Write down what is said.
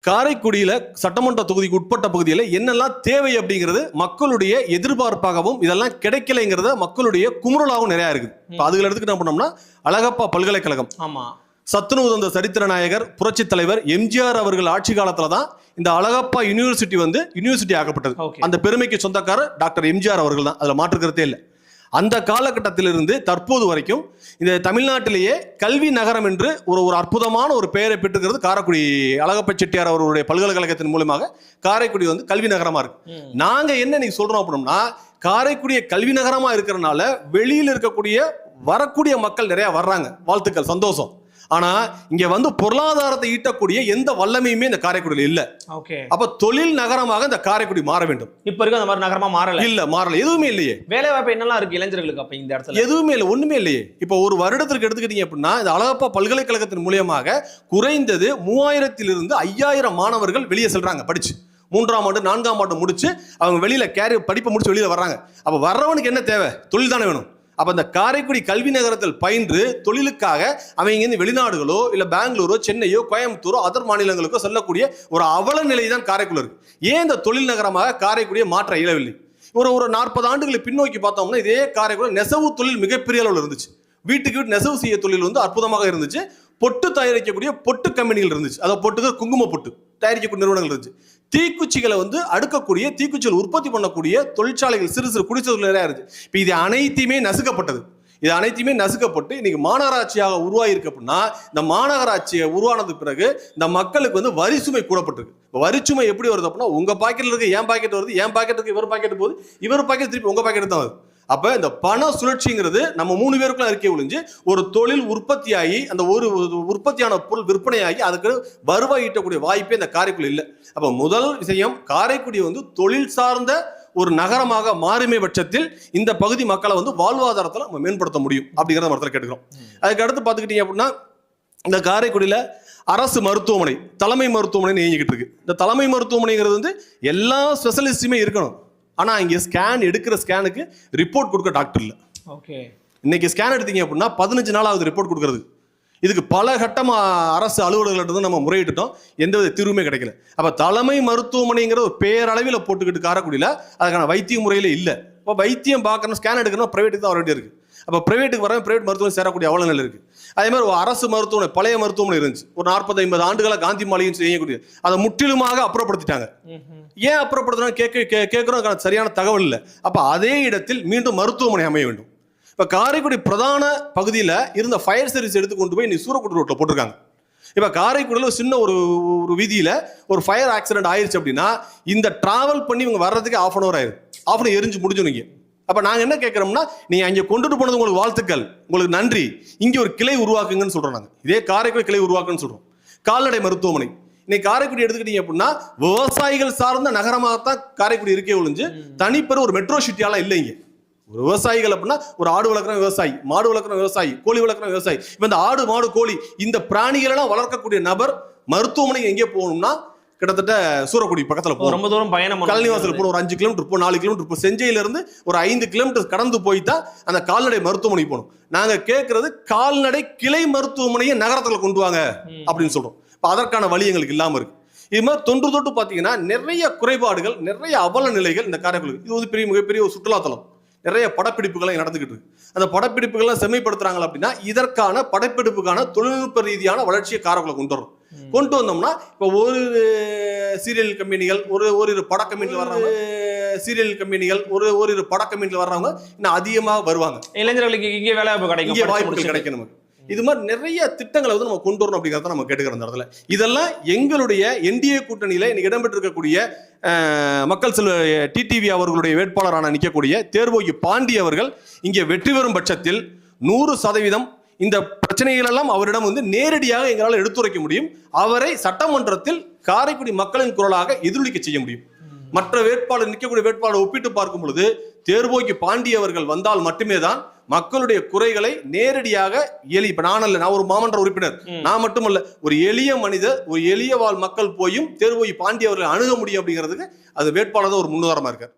காரைக்குடியில சட்டமன்ற தொகுதிக்கு உட்பட்ட பகுதியில் என்னெல்லாம் தேவை அப்படிங்கிறது மக்களுடைய எதிர்பார்ப்பாகவும் இதெல்லாம் கிடைக்கலைங்கிறத மக்களுடைய குமுறலாகவும் நிறைய இருக்குது. அதுல எடுத்துக்கிட்டு என்ன பண்ணோம்னா அழகப்பா பல்கலைக்கழகம், ஆமா, சத்துணவு சரித்திர நாயகர் புரட்சி தலைவர் எம்ஜிஆர் அவர்கள் ஆட்சி காலத்துல தான் இந்த அழகப்பா யூனிவர்சிட்டி ஆக்கப்பட்டது. அந்த பெருமைக்கு சொந்தக்காரர் டாக்டர் எம்ஜிஆர் அவர்கள் தான், அதுல மாற்றுக்கிறதே இல்லை. அந்த காலகட்டத்திலிருந்து தற்போது வரைக்கும் இந்த தமிழ்நாட்டிலேயே கல்வி நகரம் என்று ஒரு அற்புதமான ஒரு பெயரை பெற்றுக்கிறது காரைக்குடி அழகப்பா செட்டியார் அவர்களுடைய பல்கலைக்கழகத்தின் மூலமாக காரைக்குடி கல்வி நகரமா இருக்கு. நாங்க என்ன நீங்க சொல்றோம் அப்படின்னா, காரைக்குடிய கல்வி நகரமா இருக்கிறதுனால வெளியில் இருக்கக்கூடிய வரக்கூடிய மக்கள் நிறைய வர்றாங்க, வாழ்த்துக்கள், சந்தோஷம். ஆனா இங்க பொருளாதாரத்தை ஈட்டக்கூடிய எந்த வல்லமையுமே இந்த காரைக்குடியில் இல்ல. அப்ப தொழில் நகரமாக இந்த காரைக்குடி மாற வேண்டும். இப்ப இருக்க அந்த மாதிரி நகரமா மாறல, எதுவுமே இல்லையே. வேலை வாய்ப்பு என்னெல்லாம் இருக்கு இளைஞர்களுக்கு? அப்ப இந்த இடத்துல எதுவுமே இல்லை, ஒண்ணுமே இல்லையே. இப்ப ஒரு வருடத்திற்கு எடுத்துக்கிட்டீங்க அப்படின்னா இந்த அழகப்பா பல்கலைக்கழகத்தின் மூலியமாக குறைந்தது 3000 to 5000 மாணவர்கள் வெளியே செல்றாங்க படிச்சு. 3ஆம் ஆண்டு 4ஆம் ஆண்டு முடிச்சு அவங்க வெளியில படிப்பை முடிச்சு வெளியில வர்றாங்க. அப்ப வர்றவனுக்கு என்ன தேவை? தொழில் தானே வேணும். அப்ப இந்த காரைக்குடி கல்வி நகரத்தில் பயின்று தொழிலுக்காக அவங்க வெளிநாடுகளோ இல்ல பெங்களூரோ சென்னையோ கோயம்புத்தூரோ அதர் மாநிலங்களுக்கோ செல்லக்கூடிய ஒரு அவல நிலை தான் காரைக்குடி இருக்கு. ஏன் இந்த தொழில் நகரமாக காரைக்குடியை மாற்ற இயலவில்லை? ஒரு 40 ஆண்டுகளை பின்னோக்கி பார்த்தோம்னா இதே காரைக்குடி நெசவு தொழில் மிகப்பெரிய அளவில் இருந்துச்சு. வீட்டுக்கு வீட்டு நெசவு செய்ய தொழில் அற்புதமாக இருந்துச்சு. பொட்டு தயாரிக்கக்கூடிய பொட்டு கம்பெனிகள் இருந்துச்சு. அதை பொட்டுக்கு குங்கும பொட்டு தயாரிக்கக்கூடிய நிறுவனங்கள் இருந்துச்சு. தீக்குச்சிகளை அடுக்கக்கூடிய தீக்குச்சிகள் உற்பத்தி பண்ணக்கூடிய தொழிற்சாலைகள் சிறு சிறு குடிசைகள் நிறைய இருந்துச்சு. இப்போ இது அனைத்தையுமே நசுக்கப்பட்டது. இது அனைத்தையுமே நசுக்கப்பட்டு இன்னைக்கு மாநகராட்சியாக உருவாயிருக்கு. அப்படின்னா இந்த மாநகராட்சியை உருவானது பிறகு இந்த மக்களுக்கு வரி சுமை கூடப்பட்டிருக்கு. வரி சுமை எப்படி வருது அப்படின்னா, உங்க பாக்கெட்ல இருக்கு என் பாக்கெட் வருது, என் பாக்கெட்டுக்கு இவர் பாக்கெட் போகுது, இவர் பாக்கெட் திருப்பி உங்க பாக்கெட் தான் வருது. அப்ப இந்த பண சுழற்சிங்கிறது நம்ம 3 பேருக்குள்ள இருக்கே ஒழிஞ்சு ஒரு தொழில் உற்பத்தியாகி அந்த ஒரு உற்பத்தியான பொருள் விற்பனையாகி அதுக்கு வருவாய் ஈட்டக்கூடிய வாய்ப்பே இந்த காரைக்குடி இல்லை. அப்ப முதல் விஷயம், காரைக்குடி தொழில் சார்ந்த ஒரு நகரமாக மாறுமே பட்சத்தில் இந்த பகுதி மக்களை வாழ்வாதாரத்தில் நம்ம மேம்படுத்த முடியும் அப்படிங்கிறத மரத்தில் கேட்டுக்கிறோம். அதுக்கு அடுத்து பார்த்துக்கிட்டீங்க அப்படின்னா இந்த காரைக்குடியில அரசு மருத்துவமனை, தலைமை மருத்துவமனை இயங்கிக்கிட்டு இருக்கு. இந்த தலைமை மருத்துவமனைங்கிறது எல்லா ஸ்பெஷலிஸ்டுமே இருக்கணும். ஆனா இங்க ஸ்கேன் எடுக்கிற ஸ்கேனுக்கு ரிப்போர்ட் கொடுக்க டாக்டர் இல்ல. இன்னைக்கு ஸ்கேன் எடுத்தீங்க அப்படின்னா 15 நாள் ஆகுது ரிப்போர்ட் கொடுக்கறது. இதுக்கு பல கட்டமா அரசு அலுவலர்கள் நம்ம முறையிட்டோம், எந்தவித தீர்வுமே கிடைக்கல. அப்ப தலைமை மருத்துவமனைங்கிற ஒரு பேரளவில் போட்டுக்கிட்டு காரைக்குடியில அதுக்கான வைத்திய முறையில இல்ல. இப்போ வைத்தியம் பார்க்கணும், ஸ்கேன் எடுக்கணும், பிரைவேட்டுக்கு தான் வர வேண்டிய இருக்கு. அப்ப பிரைவேட்டுக்கு வர பிரைவேட் மருத்துவமனை சேரக்கூடிய அவல நிலை இருக்கு. அதே மாதிரி ஒரு அரசு மருத்துவமனை, பழைய மருத்துவமனை இருந்துச்சு, ஒரு 40-50 ஆண்டுகளா காந்தி மாளிகைன்னு செய்யக்கூடிய, அதை முற்றிலுமாக அப்புறப்படுத்திட்டாங்க. ஏன் அப்புறப்படுத்தினா கேட்கறோம், சரியான தகவல் இல்லை. அப்ப அதே இடத்தில் மீண்டும் மருத்துவமனை அமைய வேண்டும். இப்ப காரைக்குடி பிரதான பகுதியில இருந்த ஃபயர் சர்வீஸ் எடுத்து கொண்டு போய் இன்னைக்கு சூரக்குடி ரோட்ல போட்டிருக்காங்க. இப்ப காரைக்குடியில் சின்ன ஒரு வீதியில ஒரு ஃபயர் ஆக்சிடென்ட் ஆயிருச்சு அப்படின்னா இந்த டிராவல் பண்ணி இவங்க வர்றதுக்கு 1/2 hour ஆயிரும். 1/2 hour எரிஞ்சு முடிஞ்சோம். அப்ப நாங்க என்ன கேட்கிறோம்னா, நீங்க அங்க கொண்டுட்டு போனது உங்களுக்கு வாழ்த்துக்கள், உங்களுக்கு நன்றி, இங்க ஒரு கிளை உருவாக்குங்கன்னு சொல்றோம். நாங்க இதே காரைக்குடி கிளை உருவாக்குன்னு சொல்றோம். கால்நடை மருத்துவமனை இன்னைக்கு காரைக்குடி எடுத்துக்கிட்டீங்க அப்படின்னா விவசாயிகள் சார்ந்த நகரமாகத்தான் காரைக்குடி இருக்கே ஒழிஞ்சு தனிப்பெற ஒரு மெட்ரோ சிட்டியால இல்லைங்க. ஒரு விவசாயிகள் அப்படின்னா ஒரு ஆடு வளர்க்குற விவசாயி, மாடு வளர்க்குற விவசாயி, கோழி வளர்க்குற விவசாயி, இப்ப இந்த ஆடு மாடு கோழி இந்த பிராணிகள் எல்லாம் வளர்க்கக்கூடிய நபர் மருத்துவமனை எங்கே போகணும்னா கிட்டத்தட்ட சூரக்குடி பக்கத்துல போகும். ரொம்ப தூரம் பயணம், கழனிவாசல் போன ஒரு 5 கிலோமீட்டர் போ, 4 கிலோமீட்டர் போ, செஞ்சையில இருந்து ஒரு 5 கிலோமீட்டர் கடந்து போய்தான் அந்த கால்நடை மருத்துவமனை போகணும். நாங்க கேட்கறது கால்நடை கிளை மருத்துவமனையை நகரத்துல கொண்டு வாங்க அப்படின்னு சொல்றோம். அதற்கான வழி எங்களுக்கு இல்லாம இருக்கு. இது மாதிரி தொன்று தொட்டு பாத்தீங்கன்னா நிறைய குறைபாடுகள், நிறைய அவல நிலைகள் இந்த காரைக்குடி. இது மிகப்பெரிய ஒரு சுற்றுலாத்தலம், நிறைய படப்பிடிப்புகளை நடந்துகிட்டு இருக்கு. அந்த படப்பிடிப்புகளை செம்மைப்படுத்துறாங்க அப்படின்னா இதற்கான படப்பிடிப்புக்கான தொழில்நுட்ப ரீதியான வளர்ச்சியை காரைக்குடில கொண்டு வந்தோம்னா இப்ப ஒரு சீரியல் கம்பெனிகள், ஒரு பட கம்பெனியில் வர்றவங்க, சீரியல் கம்பெனிகள் ஒரு பட கம்பெனியில் வர்றவங்க இன்னும் அதிகமாக வருவாங்க. இளைஞர்களுக்கு இங்கே வேலை வாய்ப்புகள் கிடைக்கும். நமக்கு இது மாதிரி நிறைய திட்டங்களை நம்ம கொண்டு வரணும் அப்படிங்கிறத நம்ம கேட்டுக்கிற இடத்துல இதெல்லாம் எங்களுடைய என்டிஏ கூட்டணியில இன்னைக்கு இடம்பெற்றிருக்கக்கூடிய மக்கள் செல்வ டிடிவி அவர்களுடைய வேட்பாளரான நிற்கக்கூடிய தேர்வோகி பாண்டி அவர்கள் இங்கே வெற்றி பெறும் பட்சத்தில் 100% இந்த பிரச்சனைகள் எல்லாம் அவரிடம் நேரடியாக எங்களால் எடுத்துரைக்க முடியும். அவரை சட்டமன்றத்தில் காரைக்குடி மக்களின் குரலாக எதிரொலிக்க செய்ய முடியும். மற்ற வேட்பாளர் நிற்கக்கூடிய வேட்பாளர் ஒப்பிட்டு பார்க்கும் பொழுது தேர்வோகி பாண்டி அவர்கள் வந்தால் மட்டுமே தான் மக்களுடைய குறைகளை நேரடியாக இப்ப நான் ஒரு மாமன்ற உறுப்பினர், நான் மட்டுமல்ல, ஒரு எளிய மனிதர், ஒரு எளிய வாழ் மக்கள் போயும் தேர்வோகி பாண்டி அவர்கள் அணுக முடியும் அப்படிங்கிறதுக்கு அது வேட்பாளர் தான் ஒரு முன்னுதாரணமா இருக்கார்.